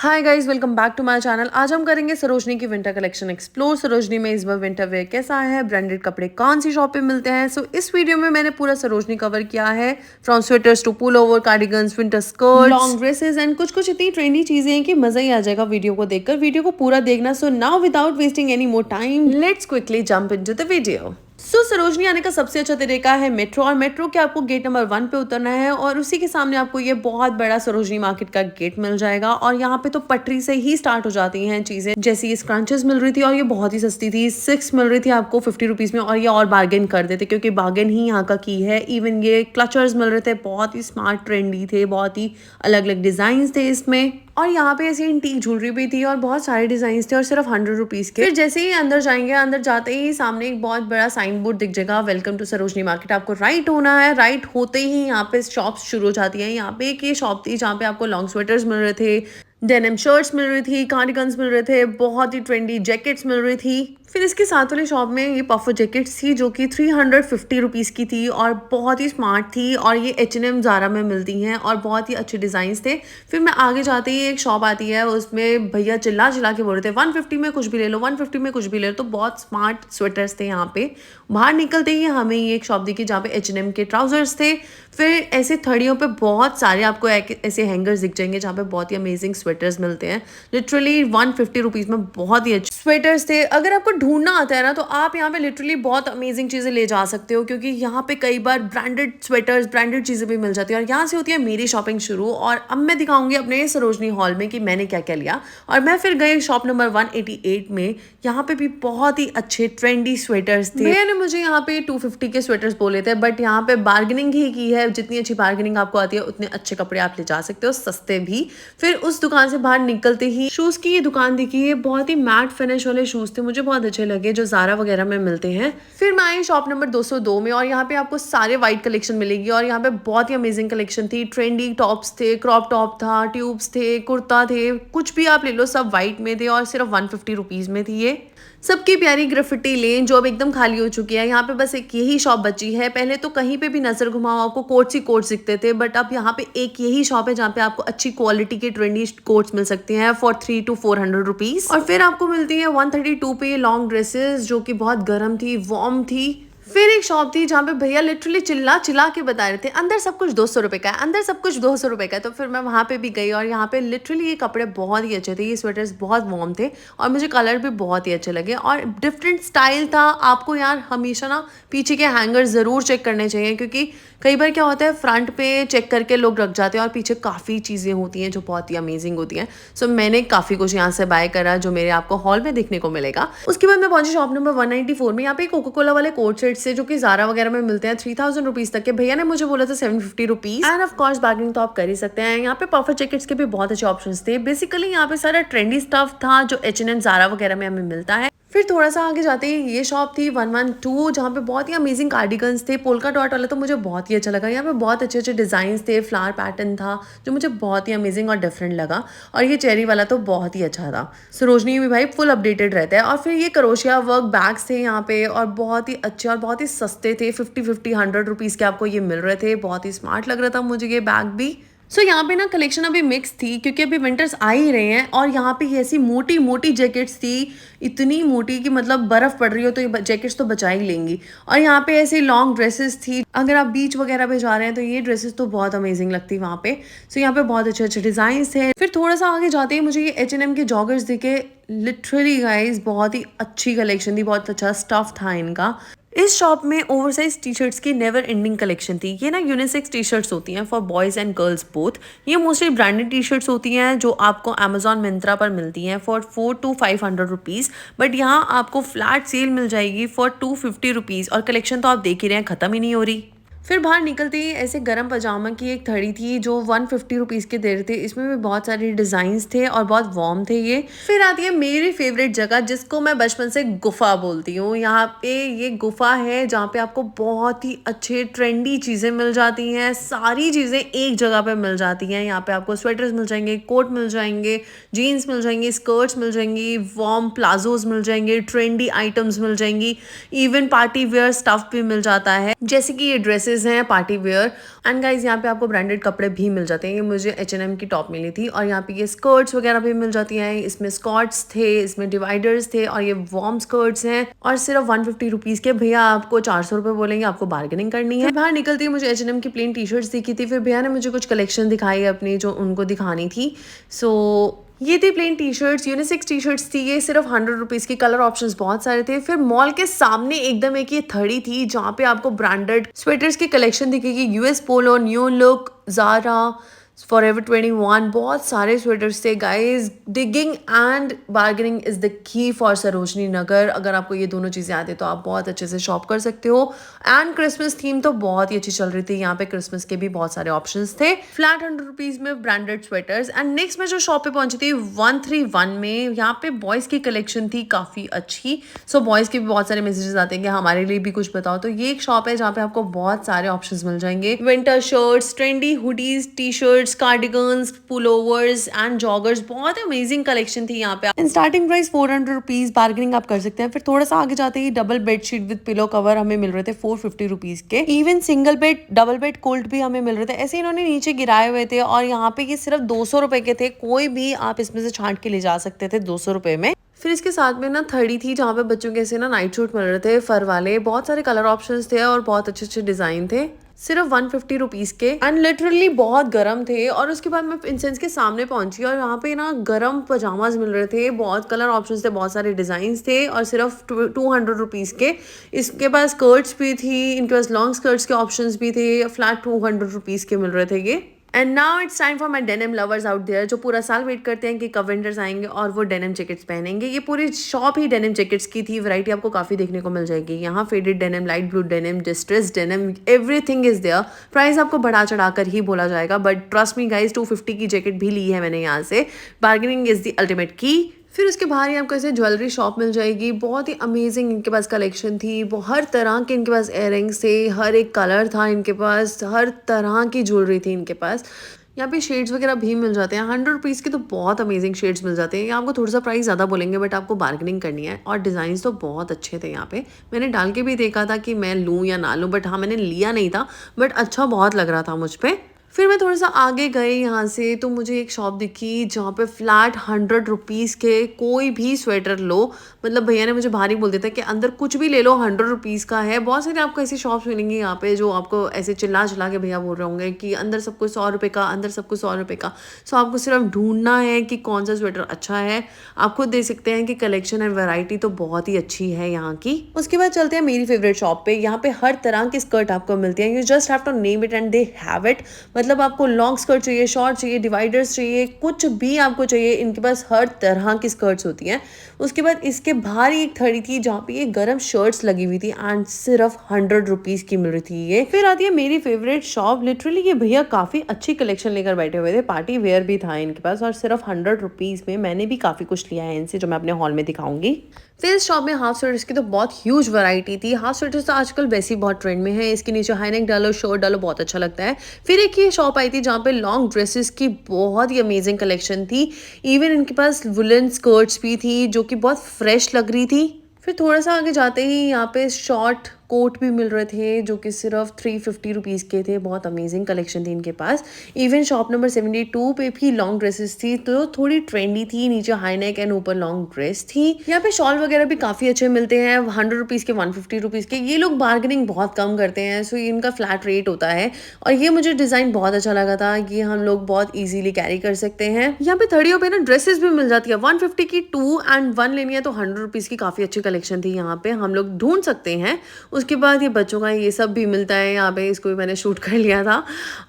Hi guys, welcome back to my channel. आज हम करेंगे सरोजनी की विंटर कलेक्शन एक्सप्लोर। सरोजनी में इस बार विंटर वेयर कैसा है, ब्रांडेड कपड़े कौन सी शॉप पे मिलते हैं। सो इस वीडियो में मैंने पूरा सरोजनी कवर किया है, from sweaters to pullover, cardigans, winter skirts, long dresses and कुछ कुछ इतनी ट्रेंडी चीजें हैं कि मजा ही आ जाएगा वीडियो को देखकर। वीडियो को पूरा देखना। So now without wasting any more time, let's quickly jump into the video. Sarojini आने का सबसे अच्छा तरीका है मेट्रो, और मेट्रो के आपको गेट नंबर 1 पे उतरना है और उसी के सामने आपको ये बहुत बड़ा सरोजनी मार्केट का गेट मिल जाएगा। और यहाँ पे तो पटरी से ही स्टार्ट हो जाती हैं चीजें, जैसे ये स्क्रंचेस मिल रही थी और ये बहुत ही सस्ती थी, 6 मिल रही थी आपको 50 रुपीज में, और ये और बार्गेन कर देते क्योंकि बार्गेन ही यहाँ का की है। इवन ये क्लचर्स मिल रहे थे, बहुत ही स्मार्ट ट्रेंडी थे, बहुत ही अलग अलग डिजाइन थे इसमें। और यहाँ पे ऐसी एंटीक ज्वेलरी भी थी और बहुत सारे डिजाइन थे और सिर्फ 100 रुपीज के। फिर जैसे ही अंदर जाएंगे, अंदर जाते ही सामने एक बहुत बड़ा साइन बोर्ड दिख जाएगा, वेलकम टू सरोजनी मार्केट। आपको राइट होना है। राइट होते ही यहाँ पे शॉप्स शुरू हो जाती हैं। यहाँ पे एक ये शॉप थी जहाँ पे आपको लॉन्ग स्वेटर्स मिल रहे थे, डेनिम शर्ट्स मिल रही थी, कार्डिगन्स मिल रहे थे, बहुत ही ट्रेंडी जैकेट्स मिल रही थी। फिर इसके साथ वाली शॉप में ये पफर जैकेट्स थी जो कि 350 रुपीज़ की थी और बहुत ही स्मार्ट थी, और ये H&M ज़ारा में मिलती हैं और बहुत ही अच्छे डिज़ाइंस थे। फिर मैं आगे जाते ही एक शॉप आती है, उसमें भैया चिल्ला चिल्ला के बोल रहे थे 150 में कुछ भी ले लो, 150 में कुछ भी ले लो। तो बहुत स्मार्ट स्वेटर्स थे यहाँ पे। बाहर निकलते ही हमें ये एक शॉप दिखी जहाँ पे H&M के ट्राउजर्स थे। फिर ऐसे थड़ियों पे बहुत सारे आपको ऐसे हैंगर्स दिख जाएंगे जहाँ पे बहुत ही अमेजिंग स्वेटर्स मिलते हैं। लिटरली 150 रुपीज़ में बहुत ही अच्छे स्वेटर्स थे। अगर आपको ढूंढना आता है ना, तो आप यहाँ पे लिटरली बहुत अमेजिंग चीज़ें ले जा सकते हो, क्योंकि यहाँ पे कई बार ब्रांडेड स्वेटर्स, ब्रांडेड चीज़ें भी मिल जाती है। और यहाँ से होती है मेरी शॉपिंग शुरू। और अब मैं दिखाऊंगी अपने सरोजनी हॉल में कि मैंने क्या क्या लिया। और मैं फिर गई शॉप नंबर 188 में। यहाँ पे भी बहुत ही अच्छे ट्रेंडी स्वेटर्स थे। भैया ने मुझे यहाँ पे 250 के स्वेटर्स बोले थे, बट यहाँ पे बार्गेनिंग ही की है। जितनी अच्छी बार्गेनिंग आपको आती है उतने अच्छे कपड़े आप ले जा सकते हो, सस्ते भी। फिर उस दुकान से बाहर निकलते ही शूज की ये दुकान दिखी है। बहुत ही मैट फिनिश वाले शूज थे, मुझे बहुत अच्छे लगे, जो ज़ारा वगैरह में मिलते हैं। फिर मैं आई शॉप नंबर 202 में, और यहाँ पे आपको सारे वाइट कलेक्शन मिलेगी। और यहाँ पे बहुत ही अमेजिंग कलेक्शन थी। ट्रेंडी टॉप्स थे, क्रॉप टॉप था, ट्यूब्स थे, कुर्ता थे, कुछ भी आप ले लो, सब वाइट में थे और सिर्फ 150 रुपीज़ में थी ये। सबकी प्यारी ग्राफिटी लेन जो अब एकदम खाली हो चुकी है। यहाँ पे बस एक यही शॉप बची है। पहले तो कहीं पे भी नजर घुमाओ आपको कोट्स ही कोट्स दिखते थे, बट अब यहाँ पे एक यही शॉप है जहाँ पे आपको अच्छी क्वालिटी के ट्रेंडी कोट्स मिल सकते हैं फॉर 300 to 400 रुपीज। और फिर आपको मिलती है 132 पे लॉन्ग ड्रेसेस जो कि बहुत गर्म थी, वार्म थी। फिर एक शॉप थी जहाँ पे भैया लिटरली चिल्ला चिल्ला के बता रहे थे अंदर सब कुछ 200 रुपए का है, अंदर सब कुछ 200 रुपए का है। तो फिर मैं वहाँ पे भी गई और यहाँ पे लिटरली ये कपड़े बहुत ही अच्छे थे। ये स्वेटर्स बहुत वार्म थे और मुझे कलर भी बहुत ही अच्छे लगे और डिफरेंट स्टाइल था। आपको यार हमेशा ना पीछे के हैंगर ज़रूर चेक करने चाहिए, क्योंकि कई बार क्या होता है फ्रंट पे चेक करके लोग रख जाते हैं और पीछे काफ़ी चीज़ें होती हैं जो बहुत ही अमेजिंग होती हैं। सो मैंने काफ़ी कुछ यहाँ से बाय करा जो मेरे आपको हॉल में देखने को मिलेगा। उसके बाद मैं पहुंची शॉप नंबर 194 में। यहाँ पे कोका कोला वाले कोट सेट से जो कि ज़ारा वगैरह में मिलते हैं 3000 रुपीज़ तक के। भैया ने मुझे बोला था 750 rupees, end of course bargaining तो आप कर ही सकते हैं। यहाँ पे परफेक्ट जैकेट्स के भी बहुत अच्छे ऑप्शन थे। बेसिकली यहाँ पे सारा ट्रेंडी स्टफ था जो H&M ज़ारा वगैरह में हमें मिलता है। फिर थोड़ा सा आगे जाते ही ये शॉप थी 112, जहाँ पे बहुत ही अमेजिंग कार्डिगन्स थे। पोल्का डॉट वाला तो मुझे बहुत ही अच्छा लगा। यहाँ पे बहुत अच्छे अच्छे डिज़ाइंस थे, फ्लावर पैटर्न था जो मुझे बहुत ही अमेजिंग और डिफरेंट लगा। और ये चेरी वाला तो बहुत ही अच्छा था। सरोजनी भी भाई फुल अपडेटेड रहता है। और फिर ये करोशिया वर्क बैग्स थे यहाँ पे और बहुत ही अच्छे और बहुत ही सस्ते थे। 50 100 रुपीज़ के आपको ये मिल रहे थे। बहुत ही स्मार्ट लग रहा था मुझे ये बैग भी। यहाँ पे ना कलेक्शन अभी मिक्स थी क्योंकि अभी विंटर्स आ ही रहे हैं। और यहाँ पे ऐसी मोटी मोटी जैकेट्स थी, इतनी मोटी कि मतलब बर्फ पड़ रही हो तो ये जैकेट्स तो बचा ही लेंगी। और यहाँ पे ऐसी लॉन्ग ड्रेसेस थी, अगर आप बीच वगैरह पे जा रहे हैं तो ये ड्रेसेस तो बहुत अमेजिंग लगती है वहाँ पे। यहाँ पे बहुत अच्छे अच्छे डिजाइन थे। फिर थोड़ा सा आगे जाते ही मुझे ये H&M के जॉगर्स दिखे। लिटरली गाइज बहुत ही अच्छी कलेक्शन थी, बहुत अच्छा स्टफ था इनका। इस शॉप में ओवरसाइज टी शर्ट्स की नेवर एंडिंग कलेक्शन थी। ये ना यूनिसेक्स टी शर्ट्स होती हैं for boys and girls both. ये मोस्टली ब्रांडेड टी शर्ट्स होती हैं जो आपको अमेजॉन मिंत्रा पर मिलती हैं फॉर 400 to 500 रुपीज़, बट यहाँ आपको फ्लैट सेल मिल जाएगी फॉर 250 रुपीज़। और कलेक्शन तो आप देख ही रहे हैं, ख़त्म ही नहीं हो रही। फिर बाहर निकलते ही ऐसे गरम पजामा की एक थड़ी थी जो 150 रुपीज़ के दे रहे थे। इसमें भी बहुत सारे डिज़ाइंस थे और बहुत वार्म थे ये। फिर आती है मेरी फेवरेट जगह जिसको मैं बचपन से गुफा बोलती हूँ। यहाँ पे ये गुफा है जहाँ पे आपको बहुत ही अच्छे ट्रेंडी चीज़ें मिल जाती हैं। सारी चीज़ें एक जगह पे मिल जाती हैं। यहाँ पे आपको स्वेटर्स मिल जाएंगे, कोट मिल जाएंगे, जीन्स मिल जाएंगी, स्कर्ट्स मिल जाएंगी, वार्म प्लाजोज मिल जाएंगे, ट्रेंडी आइटम्स मिल जाएंगी, इवन पार्टी वेयर स्टफ भी मिल जाता है, जैसे कि ये ड्रेसेस ड्रेसेस हैं पार्टी वेयर। एंड गाइज यहाँ पे आपको ब्रांडेड कपड़े भी मिल जाते हैं। ये मुझे H&M की टॉप मिली थी और यहाँ पे ये स्कर्ट्स वगैरह भी मिल जाती हैं। इसमें स्कॉट्स थे, इसमें डिवाइडर्स थे और ये वार्म स्कर्ट्स हैं और सिर्फ 150 रुपीज के। भैया आपको 400 रुपए बोलेंगे, आपको बार्गेनिंग करनी है। बाहर निकलती है मुझे H&M की प्लेन टी शर्ट्स दिखी थी, फिर भैया ने मुझे कुछ कलेक्शन दिखाई अपनी जो उनको दिखानी थी। सो ये थी plain T shirts, unisex T shirts थी। ये सिर्फ 100 रुपीज़ की, कलर ऑप्शंस बहुत सारे थे। फिर मॉल के सामने एकदम एक ये थड़ी थी जहाँ पे आपको ब्रांडेड स्वेटर्स की कलेक्शन दिखेगी। US Polo, New Look, Zara, Forever 21, बहुत सारे स्वेटर्स थे guys. Digging and bargaining is the key for Sarojini Nagar. अगर आपको ये दोनों चीज़ें आती तो आप बहुत अच्छे से शॉप कर सकते हो। एंड क्रिसमस थीम तो बहुत ही अच्छी चल रही थी, यहाँ पे क्रिसमस के भी बहुत सारे ऑप्शंस थे। फ्लैट 100 रुपीज में ब्रांडेड स्वेटर्स। एंड नेक्स्ट में जो शॉप पे पहुंची थी 131 में, यहाँ पे बॉयज़ की कलेक्शन थी काफ़ी अच्छी। सो बॉयज़ के भी बहुत सारे मैसेजेस आते हैं कि हमारे लिए भी कुछ बताओ, तो ये एक शॉप है जहाँ पे आपको बहुत सारे ऑप्शंस मिल जाएंगे। Winter shirts, trendy hoodies, T shirts, cardigans, pullovers and joggers, बहुत अमेजिंग कलेक्शन थी यहाँ पे। स्टार्टिंग प्राइस 400 रुपीज, बार्गेनिंग आप कर सकते हैं। फिर थोड़ा सा आगे जाते ही double bedsheet with pillow cover हमें मिल रहे थे 450 रुपीज के। Even single bed, double bed cold भी हमें मिल रहे थे। ऐसे इन्होंने नीचे गिराए हुए थे और यहाँ पे ये सिर्फ 200 रुपए के थे। कोई भी आप इसमें से छांट के ले जा सकते थे 200 रुपए में। फिर इसके साथ में ना थड़ी थी जहाँ पे बच्चों के ऐसे ना नाइट सूट मिल रहे थे फर वाले। बहुत सारे कलर ऑप्शंस थे और बहुत अच्छे अच्छे डिजाइन थे, सिर्फ 150 रुपीज के। एंड लिटरली बहुत गर्म थे। और उसके बाद मैं इंसेंस के सामने पहुंची और यहाँ पे ना गर्म पजामाज मिल रहे थे, बहुत कलर ऑप्शंस थे, बहुत सारे डिजाइन थे और सिर्फ 200 रुपीज के। इसके पास स्कर्ट्स भी थी, इनके पास लॉन्ग स्कर्ट्स के ऑप्शंस भी थे, फ्लैट 200 रुपीज के मिल रहे थे ये। And now it's time for my denim lovers out there, जो पूरा साल वेट करते हैं कि कब विंटर्स आएंगे और वो डेनिम जैकेट्स पहनेंगे। ये पूरी शॉप ही डेनिम जैकेट्स की थी। वैरायटी आपको काफ़ी देखने को मिल जाएगी यहाँ। Faded denim, light blue denim, distress denim, everything is there. Price आपको बढ़ा चढ़ा कर ही बोला जाएगा, बट ट्रस्ट मी गाइज 250 की जैकेट भी ली है मैंने यहाँ से। बार्गेनिंग इज द अल्टीमेट की। फिर उसके बाहर ही आपको ऐसे ज्वेलरी शॉप मिल जाएगी। बहुत ही अमेजिंग इनके पास कलेक्शन थी। हर तरह के इनके पास इयररिंग्स थे, हर एक कलर था इनके पास, हर तरह की ज्वेलरी थी इनके पास। यहाँ पे शेड्स वगैरह भी मिल जाते हैं 100 रुपीज़ के, तो बहुत अमेजिंग शेड्स मिल जाते हैं। यहाँ आपको थोड़ा सा प्राइस ज़्यादा बोलेंगे बट आपको बार्गेनिंग करनी है। और डिज़ाइंस तो बहुत अच्छे थे यहाँ पे। मैंने डाल के भी देखा था कि मैं लूँ या ना लूँ, बट हाँ मैंने लिया नहीं था, बट अच्छा बहुत लग रहा था मुझ पर। फिर मैं थोड़ा सा आगे गई यहाँ से तो मुझे एक शॉप दिखी जहाँ पे फ्लैट 100 रुपीज़ के कोई भी स्वेटर लो। मतलब भैया ने मुझे बाहर ही बोल दिया था कि अंदर कुछ भी ले लो 100 रुपीज़ का है। बहुत सारे आपको ऐसी शॉप्स मिलेंगी यहाँ पे जो आपको ऐसे चिल्ला चिल्ला के भैया बोल रहे होंगे कि अंदर सब कुछ 100 रुपये का, अंदर सब कुछ 100 रुपये का। सो आपको सिर्फ ढूंढना है कि कौन सा स्वेटर अच्छा है। आप खुद देख सकते हैं कि कलेक्शन एंड वैरायटी तो बहुत ही अच्छी है यहाँ की। उसके बाद चलते हैं मेरी फेवरेट शॉप पे। यहाँ पे हर तरह की स्कर्ट आपको मिलती है। You just have to name it and they have it. मतलब आपको लॉन्ग स्कर्ट चाहिए, शॉर्ट चाहिए, डिवाइडर्स चाहिए, कुछ भी आपको चाहिए, इनके पास हर तरह की स्कर्ट्स होती हैं। उसके बाद इसके बाहर ही एक थड़ी थी जहाँ पे ये गर्म शर्ट्स लगी हुई थी एंड सिर्फ 100 रुपीज़ की मिल रही थी ये। फिर आती है मेरी फेवरेट शॉप। लिटरली ये भैया काफ़ी अच्छी कलेक्शन लेकर बैठे हुए थे। पार्टी वेयर भी था इनके पास और सिर्फ 100 रुपीज़ में मैंने भी काफ़ी कुछ लिया है इनसे, जो मैं अपने हॉल में दिखाऊंगी। फिर इस शॉप में हाफ स्वेटर्स की तो बहुत ह्यूज वैरायटी थी। हाफ स्वेटर्स तो आजकल वैसे ही बहुत ट्रेंड में है। इसके नीचे हाई नेक डालो, शर्ट डालो, बहुत अच्छा लगता है। फिर एक ये शॉप आई थी जहाँ पे लॉन्ग ड्रेसेस की बहुत ही अमेजिंग कलेक्शन थी। इवन इनके पास वुलन स्कर्ट्स भी थी जो कि बहुत फ्रेश लग रही थी। फिर थोड़ा सा आगे जाते ही यहाँ पे शॉर्ट कोट भी मिल रहे थे जो कि सिर्फ 350 रुपीज़ के थे। बहुत अमेजिंग कलेक्शन थी इनके पास। इवन शॉप नंबर 72 पे भी लॉन्ग ड्रेसेस थी, तो थोड़ी ट्रेंडी थी। नीचे हाई नेक एंड ऊपर लॉन्ग ड्रेस थी। यहाँ पे शॉल वगैरह भी काफ़ी अच्छे मिलते हैं 100 रुपीज़ के, 150 रुपीज़ के। ये लोग बार्गेनिंग बहुत कम करते हैं, सो इनका फ्लैट रेट होता है। और ये मुझे डिज़ाइन बहुत अच्छा लगा था कि हम लोग बहुत ईजिली कैरी कर सकते हैं। यहाँ पे थड़ियों पे ना ड्रेसेस भी मिल जाती है। 150 की 2 एंड 1 लेनी है तो 100 रुपीज़ की काफ़ी अच्छी कलेक्शन थी यहाँ पे, हम लोग ढूंढ सकते हैं। उसके बाद ये बच्चों का ये सब भी मिलता है यहाँ पे, इसको भी मैंने शूट कर लिया था।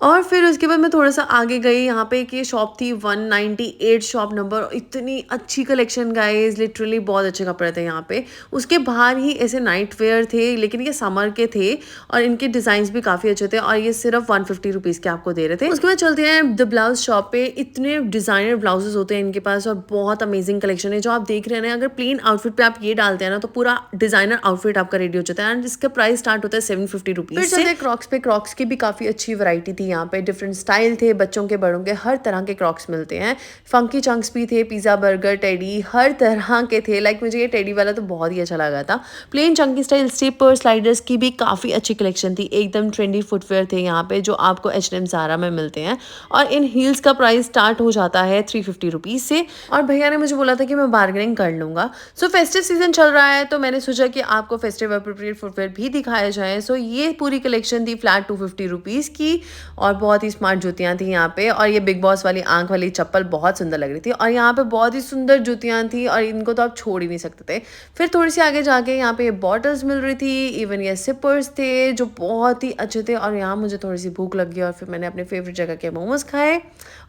और फिर उसके बाद मैं थोड़ा सा आगे गई। यहाँ पे एक ये शॉप थी 198 शॉप नंबर। इतनी अच्छी कलेक्शन गाइस, लिटरली बहुत अच्छे कपड़े थे यहाँ पे। उसके बाहर ही ऐसे नाइट वेयर थे, लेकिन ये समर के थे और इनके डिजाइन भी काफ़ी अच्छे थे और ये सिर्फ 150 रुपीज़ के आपको दे रहे थे। उसके बाद चलते हैं द ब्लाउज शॉप पे। इतने डिजाइनर ब्लाउजेस होते हैं इनके पास और बहुत अमेजिंग कलेक्शन है। जो आप देख रहे हैं ना, अगर प्लेन आउटफिट पे आप ये डालते हैं ना तो पूरा डिजाइनर आउटफिट आपका रेडी हो जाता है। एंड जिसका प्राइस स्टार्ट होता है 750 रुपीज। फिर चलते क्रॉक्स पे। क्रॉक्स की भी काफ़ी अच्छी वैरायटी थी यहाँ पे, डिफरेंट स्टाइल थे, बच्चों के बड़ों के हर तरह के क्रॉक्स मिलते हैं। फंकी चंक्स भी थे, पिज़्ज़ा बर्गर टेडी हर तरह के थे। लाइक मुझे ये टेडी वाला तो बहुत ही अच्छा लगा था। Plain chunky style stepper sliders की भी काफ़ी अच्छी कलेक्शन थी, एकदम ट्रेंडी फुटवेयर थे यहाँ पे जो आपको H&M ज़ारा में मिलते हैं। और इन हील्स का प्राइस स्टार्ट हो जाता है 350 रुपीज़ से। और भैया ने मुझे बोला था कि मैं बार्गेनिंग कर लूँगा। सो फेस्टिव सीजन चल रहा है तो मैंने सोचा कि आपको फेस्टिव अप्रोप्रिएट फुटवेयर भी दिखाए जाएँ। सो ये पूरी कलेक्शन थी फ्लैट 250 रुपीज़ की और बहुत ही स्मार्ट जूतियाँ थी यहाँ पे। और ये बिग बॉस वाली आंख वाली चप्पल बहुत सुंदर लग रही थी और यहाँ पे बहुत ही सुंदर जूतियाँ थी और इनको तो आप छोड़ ही नहीं सकते थे। फिर थोड़ी सी आगे जाके यहाँ पे ये बॉटल्स मिल रही थी, इवन ये सिपर्स थे जो बहुत ही अच्छे थे। और यहाँ मुझे थोड़ी सी भूख लग गई और फिर मैंने अपने फेवरेट जगह के मोमोज खाए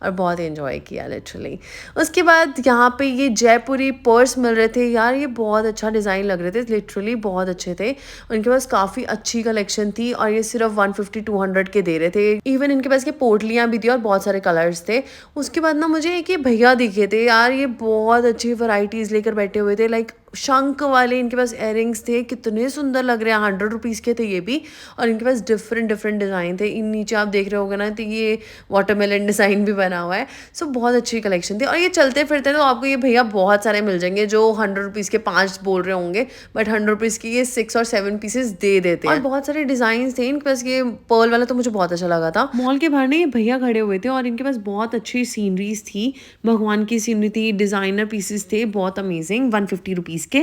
और बहुत एंजॉय किया लिटरली। उसके बाद यहाँ पे ये जयपुरी पर्स मिल रहे थे यार, ये बहुत अच्छा डिज़ाइन लग रहे थे, लिटरली बहुत अच्छे थे। उनके पास काफ़ी अच्छी कलेक्शन थी और ये सिर्फ 150-200 के दे रहे थे। इवन इनके पास ये पोटलियाँ भी थी और बहुत सारे कलर्स थे। उसके बाद ना मुझे एक ये भैया दिखे थे यार, ये बहुत अच्छी वैरायटीज़ लेकर बैठे हुए थे। लाइक शंख वाले इनके पास इयररिंग्स थे, कितने सुंदर लग रहे हैं, 100 रुपीज़ के थे ये भी। और इनके पास डिफरेंट डिज़ाइन थे। इन नीचे आप देख रहे होगे ना तो ये वाटरमेलन डिज़ाइन भी बना हुआ है। सो बहुत अच्छी कलेक्शन थी। और ये चलते फिरते तो आपको ये भैया बहुत सारे मिल जाएंगे जो 100 रुपीज़ के 5 बोल रहे होंगे, बट 100 रुपीज़ की ये 6 और 7 पीसेस दे देते हैं। और बहुत सारे डिज़ाइन थे इनके पास। ये पर्ल वाला तो मुझे बहुत अच्छा लगा था। मॉल के बाहर ना ये भैया खड़े हुए थे और इनके पास बहुत अच्छी सीनरीज थी, भगवान की सीनरी थी, डिज़ाइनर पीसेस थे, बहुत अमेजिंग, 150 रुपीज़ के।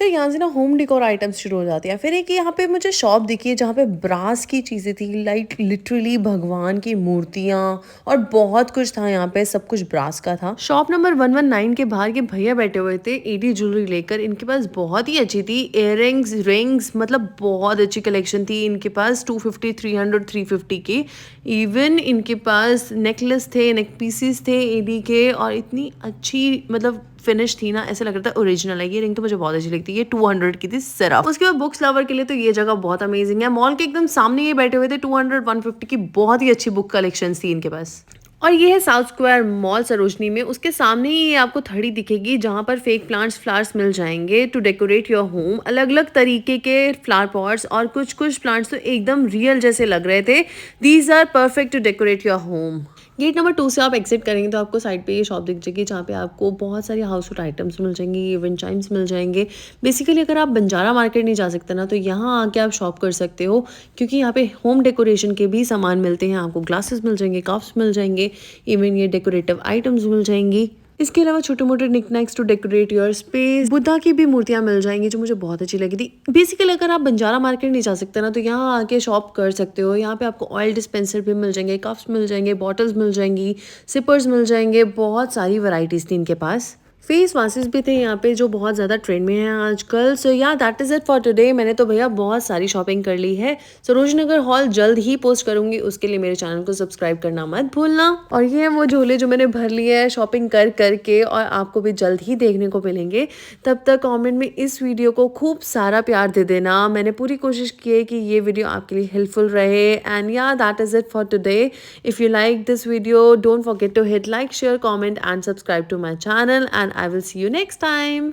फिर यहाँ से ना होम डेकोर आइटम्स शुरू हो जाती हैं। फिर एक यहाँ पे मुझे शॉप दिखी है जहाँ पे ब्रास की चीज़ें थी, लाइक लिटरली भगवान की मूर्तियाँ और बहुत कुछ था यहाँ पे, सब कुछ ब्रास का था। शॉप नंबर 119 के बाहर के भैया बैठे हुए थे एडी ज्वेलरी लेकर। इनके पास बहुत ही अच्छी थी, इयररिंग्स, रिंग्स, मतलब बहुत अच्छी कलेक्शन थी इनके पास। 250, 300, 350 के। इवन इनके पास नेकलेस थे, नेक पीसीस थे एडी के और इतनी अच्छी मतलब फिनिश थी ना, ऐसे लग रहा था ओरिजिनल है। ये रिंग तो मुझे बहुत अच्छी लगती है, ये 200 की थी सिर्फ। उसके बाद बुक्स लवर के लिए तो ये जगह बहुत अमेजिंग है। मॉल के एकदम सामने ये बैठे हुए थे, 200, 150 की बहुत ही अच्छी बुक कलेक्शन थी इनके पास। और ये है साउथ स्क्वायर मॉल सरोजनी में। उसके सामने ही आपको थड़ी दिखेगी जहाँ पर फेक प्लांट्स, फ्लावर्स मिल जाएंगे टू डेकोरेट योर होम। अलग अलग तरीके के फ्लावर पॉट्स और कुछ प्लांट्स तो एकदम रियल जैसे लग रहे थे। These are perfect to decorate your home. Gate number 2 से आप एग्जिट करेंगे तो आपको साइड पे ये शॉप दिख जाएगी जहाँ पे आपको बहुत सारी हाउस होल्ड आइटम्स मिल जाएंगी, इवन चाइम्स मिल जाएंगे। बेसिकली अगर आप बंजारा मार्केट नहीं जा सकते ना तो यहाँ आके आप शॉप कर सकते हो, क्योंकि यहाँ पे होम डेकोरेशन के भी सामान मिलते हैं। आपको ग्लासेस मिल जाएंगे, कप्स मिल जाएंगे, इवन ये डेकोरेटिव आइटम्स मिल जाएंगी। इसके अलावा छोटे मोटे knickknacks to decorate your space, Buddha की भी मूर्तियां मिल जाएंगी जो मुझे बहुत अच्छी लगी थी। बेसिकली अगर आप बंजारा मार्केट नहीं जा सकते ना तो यहाँ आके शॉप कर सकते हो। यहाँ पे आपको ऑयल डिस्पेंसर भी मिल जाएंगे, कप्स मिल जाएंगे, बॉटल्स मिल जाएंगी, सिपर्स मिल जाएंगे, बहुत सारी वैरायटीज थी इनके पास। फेस वाशेस भी थे यहाँ पे जो बहुत ज़्यादा ट्रेंड में हैं आजकल। सो या that is it for today. मैंने तो भैया बहुत सारी शॉपिंग कर ली है। सरोजनगर हॉल जल्द ही पोस्ट करूंगी, उसके लिए मेरे चैनल को सब्सक्राइब करना मत भूलना। और ये है वो झोले जो मैंने भर लिए हैं शॉपिंग कर करके और आपको भी जल्द ही देखने को मिलेंगे। तब तक कॉमेंट में इस वीडियो को खूब सारा प्यार दे देना। मैंने पूरी कोशिश की है कि ये वीडियो आपके लिए हेल्पफुल रहे। And yeah that is it for today. If you like this video don't forget to hit like, share, comment and subscribe to my channel and I will see you next time.